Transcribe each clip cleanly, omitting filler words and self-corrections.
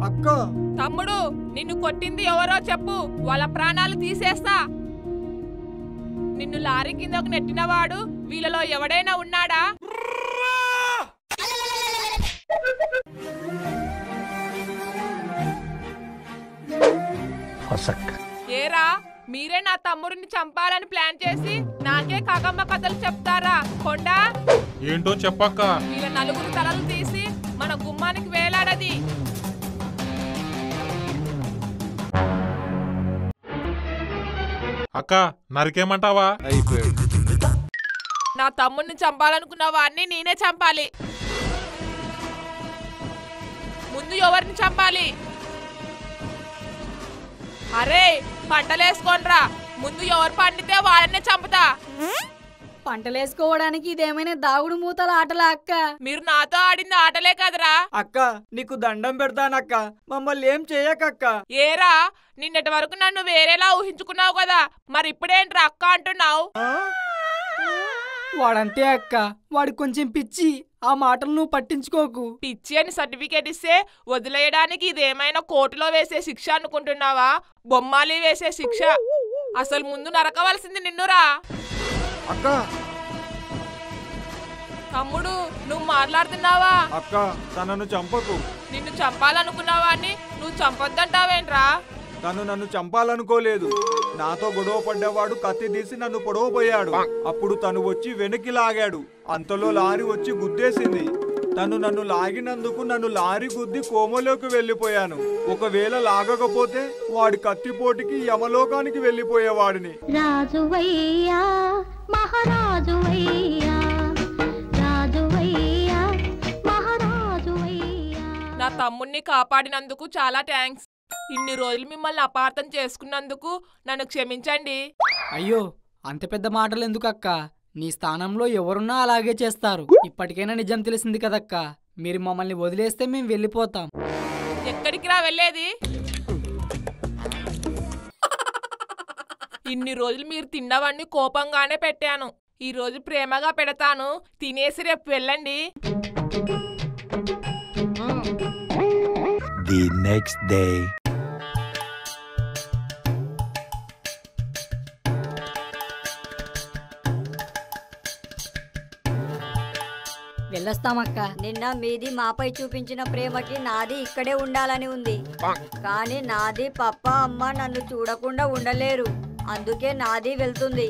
అక్క తమ్ముడు నిన్ను కొట్టింది ఎవరో చెప్పు, వాళ్ళ ప్రాణాలు తీసేస్తా. నిన్ను లారీ కిందకు నెట్టినవాడు వీళ్ళలో ఎవడైనా ఉన్నాడా? ఏరా, మీరే నా తమ్ముడిని చంపాలని ప్లాన్ చేసి నాకే కాకమ్మ కథలు చెప్తారా? కొండా ఏంటో చెప్పక్క. వీళ్ళ నలుగురు తలలు తీసి మన గుమ్మానికి వేలాడది. అక్క నరికేమంటావా? నా తమ్ముడిని చంపాలనుకున్న వాడిని నేనే చంపాలి. ముందు ఎవరిని చంపాలి? అరే పంటలేసుకోనరా, ముందు ఎవరు పండితే వాళ్ళనే చంపుతా. పంటలేసుకోవడానికి ఇదేమైనా దాగుడు మూతల ఆటలా అక్క? మీరు నాతో ఆడింది ఆటలే కదరా. అక్క నీకు దండం పెడతానక్క, మమ్మల్ని ఏం చేయకక్క. ఏరా, నిన్నటి వరకు నన్ను వేరేలా ఊహించుకున్నావు కదా, మరి ఇప్పుడేంట్రా అక్క అంటున్నావు? వాడంతే అక్క, వాడు కొంచెం పిచ్చి, ఆ మాటలు నువ్వు పట్టించుకోకు. పిచ్చి అని సర్టిఫికేట్ ఇస్తే వదిలేయడానికి ఇదేమైనా కోర్టులో వేసే శిక్ష అనుకుంటున్నావా? బొమ్మాలి వేసే శిక్ష. అసలు ముందు నరకవలసింది నిన్నురా. అక్క తమ్ముడు నువ్వు మాట్లాడుతున్నావా? అక్క తనను చంపకు. నిన్ను చంపాలనుకున్నావా అని నువ్వు చంపొద్దంటావేంట్రా? తను నన్ను చంపాలనుకోలేదు. నాతో గొడవ పడ్డవాడు కత్తి తీసి నన్ను పొడవబోయాడు. అప్పుడు తను వచ్చి వెనక్కి లాగాడు. అంతలో లారీ వచ్చి గుద్దేసింది. తను నన్ను లాగినందుకు నన్ను లారీ గుద్ది కోమలోకి వెళ్ళిపోయాను. ఒకవేళ లాగకపోతే వాడి కత్తిపోటికి యమలోకానికి వెళ్ళిపోయేవాడిని. రాజువయ్యా మహారాజువయ్యా, రాజువయ్యా మహారాజువయ్యా. నా తమ్ముణ్ణి కాపాడినందుకు చాలా థ్యాంక్స్. ఇన్ని రోజులు మిమ్మల్ని అపార్థం చేసుకున్నందుకు నన్ను క్షమించండి. అయ్యో అంత పెద్ద మాటలు ఎందుకు అక్క? నీ స్థానంలో ఎవరున్నా అలాగే చేస్తారు. ఇప్పటికైనా నిజం తెలిసింది కదక్క. మీరు మమ్మల్ని వదిలేస్తే మేము వెళ్ళిపోతాం. ఎక్కడికి రా వెళ్ళేది? ఇన్ని రోజులు మీరు తిన్నవన్నీ కోపంగానే పెట్టాను. ఈ రోజు ప్రేమగా పెడతాను, తినేసి రేపు వెళ్ళండి. The next day. వెళ్ళొస్తామక్క. నిన్న మీది మాపై చూపించిన ప్రేమకి నాది ఇక్కడే ఉండాలని ఉంది, కానీ నాది పప్ప అమ్మ నన్ను చూడకుండా ఉండలేరు. అందుకే నాది వెళ్తుంది.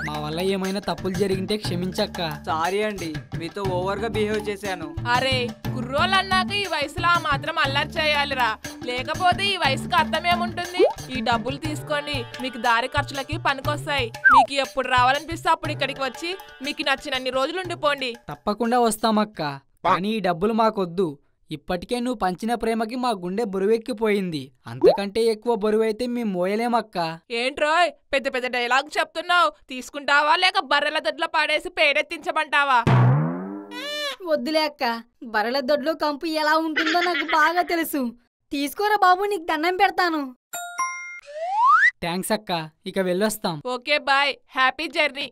మా వల్ల ఏమైనా తప్పులు జరిగింటే క్షమించక్క. సారీ అండి, మీతో ఓవర్ గా బిహేవ్ చేశాను. అరే కుర్రోళ్ళు అన్నాక ఈ వయసులో మాత్రం అల్లరి చేయాలిరా, లేకపోతే ఈ వయసుకి అర్థమేముంటుంది? ఈ డబ్బులు తీసుకోండి, మీకు దారి ఖర్చులకి పనికొస్తాయి. మీకు ఎప్పుడు రావాలనిపిస్తే అప్పుడు ఇక్కడికి వచ్చి మీకు నచ్చినన్ని రోజులు ఉండిపోండి. తప్పకుండా వస్తామక్క, కానీ ఈ డబ్బులు మాకొద్దు. ఇప్పటికే నువ్వు పంచిన ప్రేమకి మా గుండె బరువెక్కిపోయింది. అంతకంటే ఎక్కువ బరువైతే మేము మోయలేమక్క. ఏంట్రోయ్ పెద్ద పెద్ద డైలాగ్ చెప్తున్నావు? తీసుకుంటావా లేక బర్రెల దొడ్లో పాడేసి పేడెత్తించమంటావా? వద్దులే అక్క, బర్రెల దొడ్లో కంపు ఎలా ఉంటుందో నాకు బాగా తెలుసు. తీసుకోరా బాబు, నీకు దండం పెడతాను. థ్యాంక్స్ అక్క, ఇక వెళ్ళొస్తాం. Okay bye, happy journey.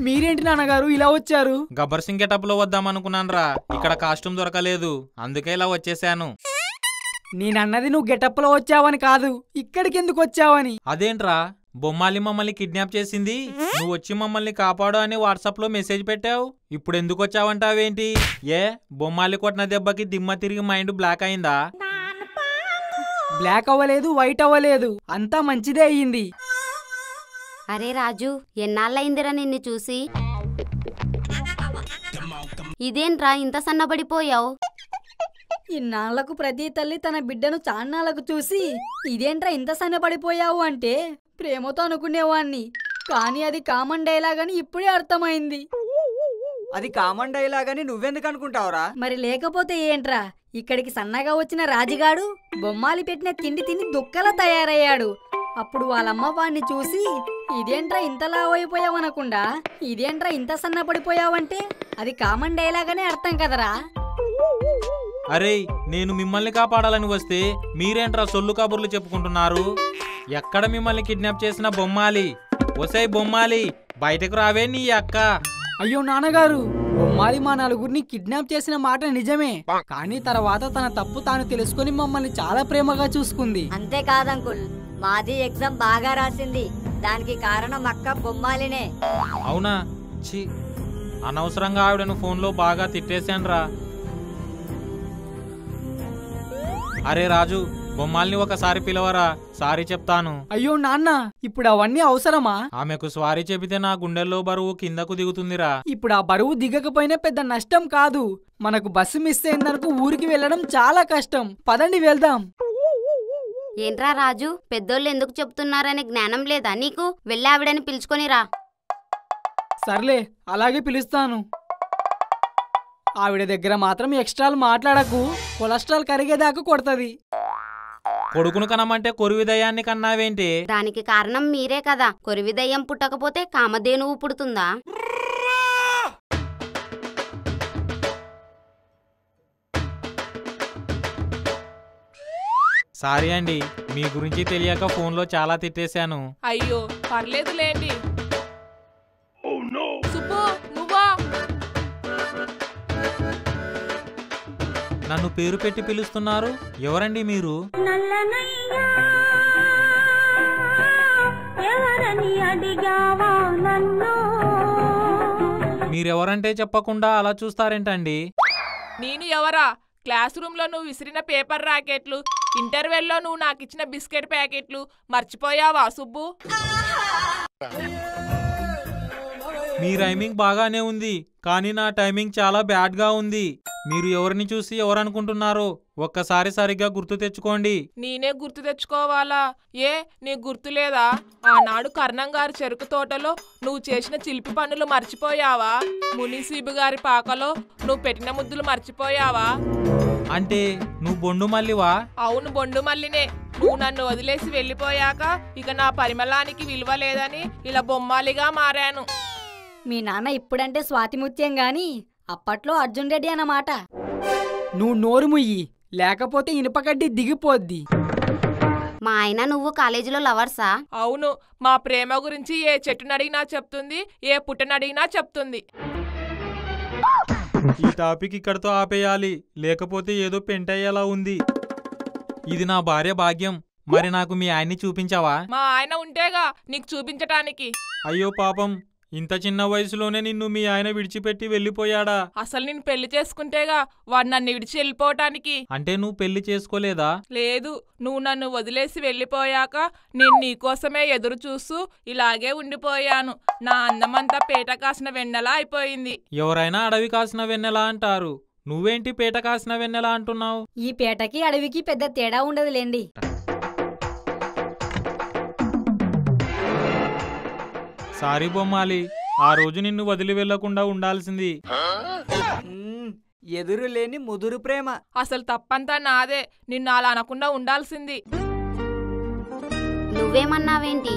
మీరేంటి నాన్నగారు ఇలా వచ్చారు? గబ్బర్ సింగ్ గెటప్ లో వద్దామనుకున్నానరా, ఇక్కడ కాస్ట్యూమ్ దొరకలేదు, అందుకే ఇలా వచ్చేసాను. నేనన్నది నువ్వు గెటప్ లో వచ్చావని కాదు, ఇక్కడికి ఎందుకు వచ్చావని. అదేంట్రా, బొమ్మాలి మమ్మల్ని కిడ్నాప్ చేసింది, నువ్వు వచ్చి మమ్మల్ని కాపాడు అని వాట్సాప్ లో మెసేజ్ పెట్టావు. ఇప్పుడు ఎందుకు వచ్చావంటావేంటి? ఏ బొమ్మాలి కొట్టిన దెబ్బకి దిమ్మ తిరిగి మైండ్ బ్లాక్ అయిందా? బ్లాక్ అవ్వలేదు, వైట్ అవ్వలేదు, అంతా మంచిదే అయ్యింది. అరే రాజు, ఎన్నాళ్ళయిందిరా నిన్ను చూసి? ఇదేంట్రా ఇంత సన్నబడిపోయావు? ఇన్నాళ్లకు ప్రతి తల్లి తన బిడ్డను చాన్నాళ్లకు చూసి ఇదేంట్రా ఇంత సన్నపడిపోయావు అంటే ప్రేమతో అనుకునేవాణ్ణి, కానీ అది కామన్ డైలాగ్ అని ఇప్పుడే అర్థమైంది. అది కామన్ డైలాగ్ అని నువ్వెందుకు అనుకుంటావురా? మరి లేకపోతే ఏంట్రా, ఇక్కడికి సన్నగా వచ్చిన రాజుగాడు బొమ్మాలి పెట్టిన తిండి తిని దుక్కలా తయారయ్యాడు. అప్పుడు వాళ్ళమ్మ వాడిని చూసి ఇదేంట్రా ఇంత లావైపోయావనకుండా ఇదేంట్రా ఇంత సన్నపడిపోయావంటే అది కామన్ డైలాగ్ అనే అర్థం కదరా. అరే నేను మిమ్మల్ని కాపాడాలని వస్తే మీరేంట్రా సొల్లు కబుర్లు చెప్పుకుంటున్నారు? ఎక్కడ మిమ్మల్ని కిడ్నాప్ చేసిన బొమ్మాలి? ఒసై బొమ్మాలి, బయటకు రావే నీ అక్క. అయ్యో నాన్నగారు, బొమ్మాలి మా నలుగురిని కిడ్నాప్ చేసిన మాట నిజమే, కానీ తర్వాత తన తప్పు తాను తెలుసుకొని మమ్మల్ని చాలా ప్రేమగా చూసుకుంది. అంతేకాదు అంకుల్, మాది ఎగ్జామ్ బాగా రాసింది, దానికి కారణం అక్క బొమ్మాలినే. అవునా? ఛీ, అనవసరంగా ఆవిడను ఫోన్లో బాగా తిట్టేశాన్రా. అరే రాజు, బొమ్మాల్ని ఒకసారి పిలవరా, సారీ చెప్తాను. అయ్యో నాన్న, ఇప్పుడు అవన్నీ అవసరమా? ఆమెకు సారీ చెబితే నా గుండెల్లో బరువు కిందకు దిగుతుందిరా. ఇప్పుడు ఆ బరువు దిగకపోయినా పెద్ద నష్టం కాదు. మనకు బస్సు మిస్ అయిందనుకో ఊరికి వెళ్ళడం చాలా కష్టం. పదండి వెళ్దాం. ఏంట్రా రాజు, పెద్దోళ్ళు ఎందుకు చెప్తున్నారనే జ్ఞానం లేదా నీకు? వెళ్ళి ఆవిడని పిలుచుకొనిరా. సర్లే, అలాగే పిలుస్తాను. ఆవిడ దగ్గర మాత్రం ఎక్స్ట్రాలు మాట్లాడకు, కొలెస్ట్రాల్ కరిగేదాకా కొడతది. కొడుకును కనమంటే కొరివిదయాన్ని కన్నావేంటి? దానికి కారణం మీరే కదా. కొరివిదయ్యం పుట్టకపోతే కామధేనువు పుడుతుందా? సారీ అండి, మీ గురించి తెలియక ఫోన్లో చాలా తిట్టేశాను. అయ్యో పర్లేదులేండి. సుబ్బు నువ్వా? నన్ను పేరు పెట్టి పిలుస్తున్నారు, ఎవరండి మీరు? మీరెవరంటే చెప్పకుండా అలా చూస్తారేంటండి? నేను ఎవరా? క్లాస్ రూమ్ లో నువ్వు విసిరిన పేపర్ రాకెట్లు, ఇంటర్వెల్లో నువ్వు నాకు ఇచ్చిన బిస్కెట్ ప్యాకెట్లు మర్చిపోయావా సుబ్బు? మీ రైమింగ్ బాగానే ఉంది, కానీ నా టైమింగ్ చాలా బ్యాడ్గా ఉంది. మీరు ఎవరిని చూసి ఎవరనుకుంటున్నారో ఒక్కసారి సరిగ్గా గుర్తు తెచ్చుకోండి. నేనే గుర్తు తెచ్చుకోవాలా? ఏ నీకు గుర్తులేదా? ఆనాడు కర్ణం గారి చెరుకు తోటలో నువ్వు చేసిన చిలిపి పనులు మర్చిపోయావా? మునిసీబు గారి పాకలో నువ్వు పెట్టిన ముద్దులు మర్చిపోయావా? అంటే నువ్వు బొండు మల్లివా? అవును, బొండు మల్లినే. నువ్వు నన్ను వదిలేసి వెళ్ళిపోయాక ఇక నా పరిమళానికి విలువ లేదని ఇలా బొమ్మాలిగా మారాను. మీ నాన్న ఇప్పుడంటే స్వాతిముత్యం గాని అప్పట్లో అర్జున్ రెడ్డి అన్నమాట. నువ్వు నోరు ముయ్యి, లేకపోతే ఇనుపకడ్డి దిగిపోద్ది. మా ఆయన నువ్వు కాలేజీలో లవర్సా? అవును, మా ప్రేమ గురించి ఏ చెట్టునడిగినా చెప్తుంది, ఏ పుట్టనడిగినా చెప్తుంది. ఈ టాపిక్ ఇక్కడితో ఆపేయాలి, లేకపోతే ఏదో పెంటయ్యేలా ఉంది. ఇది నా భార్య భాగ్యం. మరి నాకు మీ ఆయన్ని చూపించావా? మా ఆయన ఉంటేగా నీకు చూపించటానికి. అయ్యో పాపం, ఇంత చిన్న వయసులోనే నిన్ను మీ ఆయన విడిచిపెట్టి వెళ్ళిపోయాడా? అసలు నేను పెళ్లి చేసుకుంటేగా వాడు నన్ను విడిచి వెళ్ళిపోవటానికి. అంటే నువ్వు పెళ్లి చేసుకోలేదా? లేదు, నువ్వు నన్ను వదిలేసి వెళ్ళిపోయాక నేను నీకోసమే ఎదురు చూస్తూ ఇలాగే ఉండిపోయాను. నా అందమంతా పేట కాసిన వెన్నెలా అయిపోయింది. ఎవరైనా అడవి కాసిన వెన్నెలా అంటారు, నువ్వేంటి పేట కాసిన వెన్నెలా అంటున్నావు? ఈ పేటకి అడవికి పెద్ద తేడా ఉండదులేండి. సారీ బొమ్మాలి, ఆ రోజు నిన్ను వదిలి వెళ్లకుండా ఉండాల్సింది. ఎదురు లేని ముదురు ప్రేమ. అసలు తప్పంతా నాదే, నిన్ను అలా అనకుండా ఉండాల్సింది. నువ్వేమన్నావేంటి?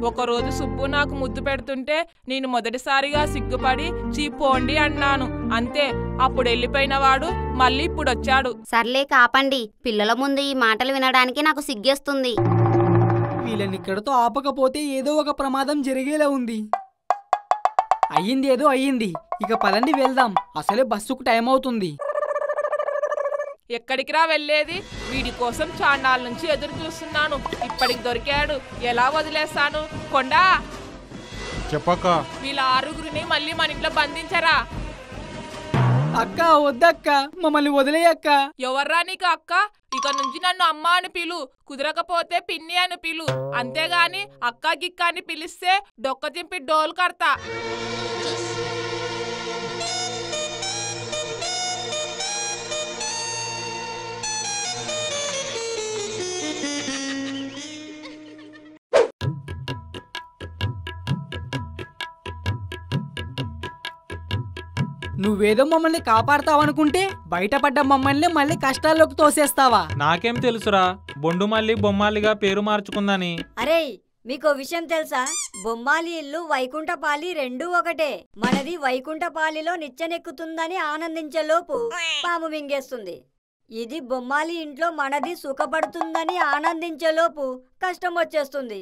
ఒకరోజు సుబ్బు నాకు ముద్దు పెడుతుంటే నేను మొదటిసారిగా సిగ్గుపడి చీపోండి అన్నాను, అంతే. అప్పుడు వెళ్ళిపోయిన వాడు మళ్ళీ ఇప్పుడొచ్చాడు. సర్లే కాపండి, పిల్లల ముందు ఈ మాటలు వినడానికి నాకు సిగ్గేస్తుంది. వీళ్ళని ఇక్కడతో ఆపకపోతే ఏదో ఒక ప్రమాదం జరిగేలా ఉంది. అయ్యింది ఏదో అయ్యింది, ఇక పదండి వెళ్దాం, అసలే బస్సుకు టైం అవుతుంది. ఎక్కడికి రా వెళ్ళేది? వీడి కోసం చాన్నాళ్ళ నుంచి ఎదురు చూస్తున్నాను, ఇప్పటికి దొరికాడు. ఎలా వదిలేస్తాను? కొండా, చెప్పక్క. వీళ్ళ ఆరుగురిని మళ్ళీ మన ఇంట్లో బంధించరా. అక్క వద్దక్క, మమ్మల్ని వదిలేయక్క. ఎవర్రా నీకు అక్క? ఇక నుంచి నన్ను అమ్మ అని పిలు, కుదరకపోతే పిన్ని అని పిలు, అంతేగాని అక్క గిక్క అని పిలిస్తే డొక్క చింపి డోలు కడతా. నువ్వేదో మమ్మల్ని కాపాడతావనుకుంటే బయటపడ్డ మమ్మల్ని మళ్ళీ కష్టాల్లోకి తోసేస్తావా? నాకేం తెలుసురా బొండు మళ్ళీ బొమ్మాలిగా పేరు మార్చుకుందని. అరే, మీకో విషయం తెలుసా? బొమ్మాలి ఇల్లు వైకుంఠపాలి రెండూ ఒకటే. మనది వైకుంఠపాలిలో నిచ్చెనెక్కుతుందని ఆనందించేలోపు పాము మింగేస్తుంది. ఇది బొమ్మాలి ఇంట్లో మనది సుఖపడుతుందని ఆనందించేలోపు కష్టం వచ్చేస్తుంది.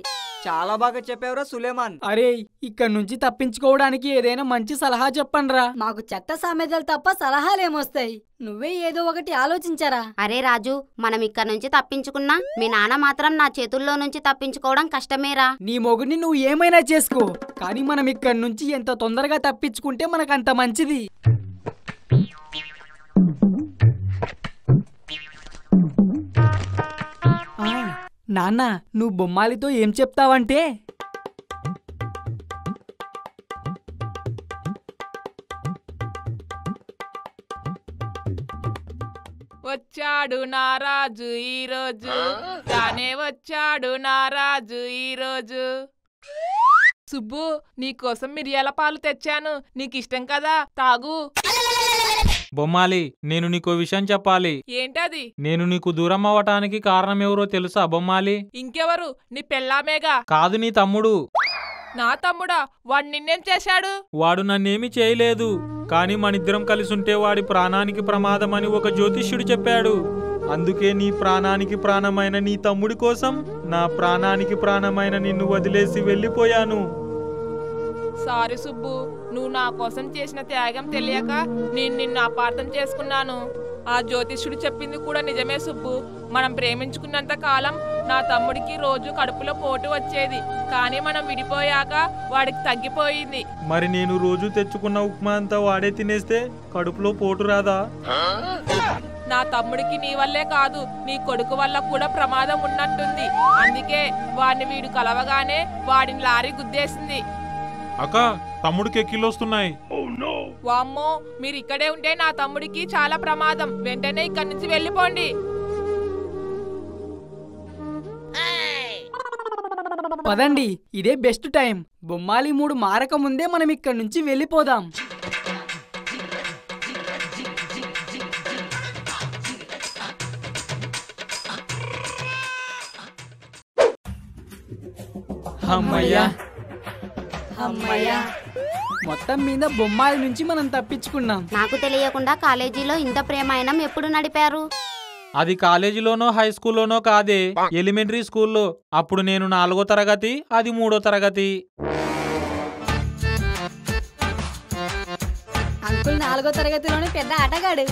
చాలా బాగా చెప్పావురా సులేమాన్. అరే ఇక్కడ నుంచి తప్పించుకోవడానికి ఏదైనా మంచి సలహా చెప్పండ్రా. మాకు చెత్త సామెతలు తప్ప సలహాలేమొస్తాయి? నువ్వే ఏదో ఒకటి ఆలోచించరా. అరే రాజు, మనం ఇక్కడ నుంచి తప్పించుకున్నా మీ నాన్న మాత్రం నా చేతుల్లో నుంచి తప్పించుకోవడం కష్టమేరా. నీ మొగుడిని నువ్వు ఏమైనా చేసుకో, కానీ మనం ఇక్కడ నుంచి ఎంత తొందరగా తప్పించుకుంటే మనకంత మంచిది. నాన్న, నువ్వు బొమ్మాలితో ఏం చెప్తావంటే, వచ్చాడు నారాజు ఈరోజు, తానే వచ్చాడు నారాజు ఈరోజు. సుబ్బు, నీకోసం మిరియాల పాలు తెచ్చాను, నీకిష్టం కదా, తాగు. బొమ్మాలి, నేను నీకో విషయం చెప్పాలి. ఏంటది? నేను నీకు దూరం అవ్వటానికి కారణం ఎవరో తెలుసా బొమ్మాలి? ఇంకెవరు? నీ పెళ్ళామేగా. కాదు, నీ తమ్ముడు. నా తమ్ముడా? వాడు నిన్నేం చేశాడు? వాడు నన్నేమీ చేయలేదు, కానీ మనిద్దరం కలిసుంటే వాడి ప్రాణానికి ప్రమాదమని ఒక జ్యోతిష్యుడు చెప్పాడు. అందుకే నీ ప్రాణానికి ప్రాణమైన నీ తమ్ముడి కోసం నా ప్రాణానికి ప్రాణమైన నిన్ను వదిలేసి వెళ్ళిపోయాను. సారీ సుబ్బు, నువ్వు నా కోసం చేసిన త్యాగం తెలియక నేను నిన్ను అపార్థం చేసుకున్నాను. ఆ జ్యోతిష్యుడు చెప్పింది కూడా నిజమే సుబ్బు. మనం ప్రేమించుకున్నంత కాలం నా తమ్ముడికి రోజు కడుపులో పోటు వచ్చేది, కానీ మనం విడిపోయాక వాడికి తగ్గిపోయింది. మరి నేను రోజు తెచ్చుకున్న ఉప్మా అంతా వాడే తినేస్తే కడుపులో పోటు రాదా? నా తమ్ముడికి నీ వల్లే కాదు, నీ కొడుకు వల్ల కూడా ప్రమాదం ఉన్నట్టుంది. అందుకే వాడిని వీడు కలవగానే వాడిని లారీ గుద్దేసింది. అక్క, తమ్ముడికి ఎక్కిళ్ళొస్తున్నాయి. వామ్మో, మీరు ఇక్కడే ఉంటే నా తమ్ముడికి చాలా ప్రమాదం. వెంటనే ఇక్కడి నుంచి వెళ్ళిపోండి. పదండి, ఇదే బెస్ట్ టైం. బొమ్మాలి మూడు మారక ముందే మనం ఇక్కడ నుంచి వెళ్ళిపోదాం. అమ్మయ్యా, అమ్మయ్యా. మొత్తం మీద బొమ్మాలి నుంచి మనం తప్పించుకున్నాం. నాకు తెలియకుండా కాలేజీలో ఇంత ప్రేమాయణం ఎప్పుడు నడిపారు? అది కాలేజీలోనో హై స్కూల్లోనో కాదే, ఎలిమెంటరీ స్కూల్లో. అప్పుడు నేను 4వ తరగతి, అది 3వ తరగతి. అంకుల్ 4వ తరగతిలోనే పెద్ద ఆటగాడు.